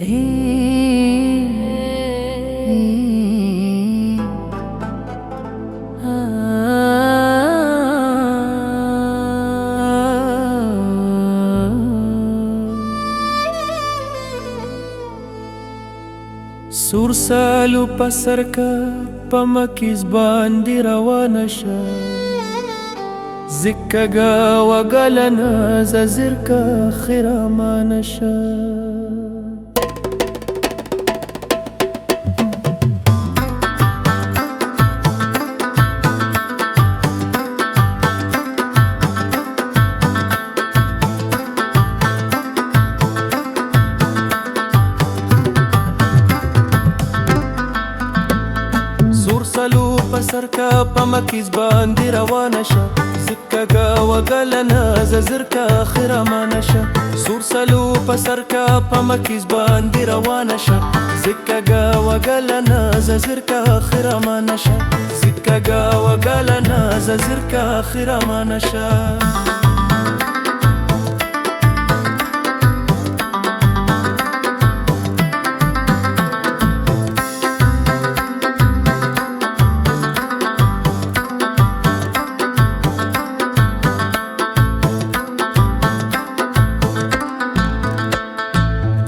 سور سالو پسرکا پمکیز باندې روانه شه زکګه وګلنا زرکا خرامانه شه سالو پسرکا پمکیز باندې روانه شه زکګه وګلنا زرکا خرامانه شه سور سالو پسرکا پمکیز باندې روانه شه زکګه وګلنا زرکا خرامانه شه زکګه وګلنا زرکا خرامانه شه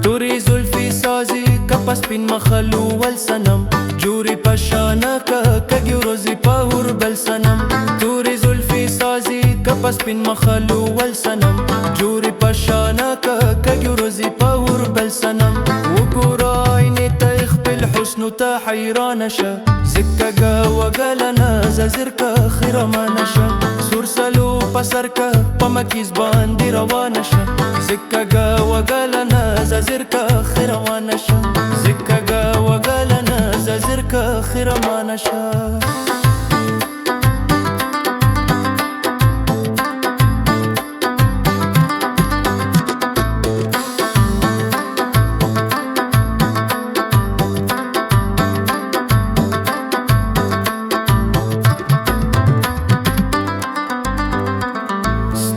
توري زلفي سازي کپس پین مخلو ول سنم جوري پشانا کګي روزي پاور بل سنم توري زلفي سازي کپس پین مخلو ول سنم جوري پشانا کګي روزي پاور بل سنم وګورای نه تخپل حسن ته حیران شه زکګه وګلنا زرکا خرامانه شه سور سالو پسرکا پمکیز باندې روانه شه زکګه وګلنا زرکا خرامانه شه زکګه وګلنا زرکا خرامانه شه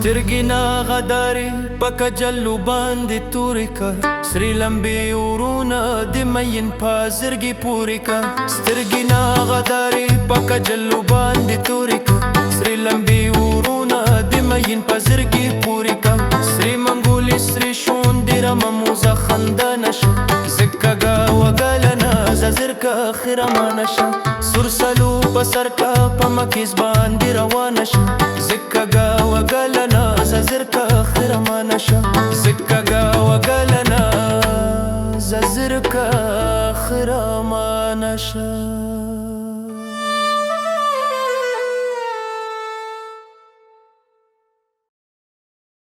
سترګینا غداري پک جلو باندې توري کا سری لمبي ورونه د مین پازرګي پوری کا سترګینا غداري پک جلو باندې توري کا سری لمبي ورونه د مین پازرګي پوری کا سری منګولي سری شون ډیر مموزه خندانه شه زکګه وګلنا زرکا خرامانه شه سور سالو پسرکا پمکیز باندې روانه شه زکګه وګلنا زرکا خرامانه شه زکګه وګلنا زرکا خرامانه شه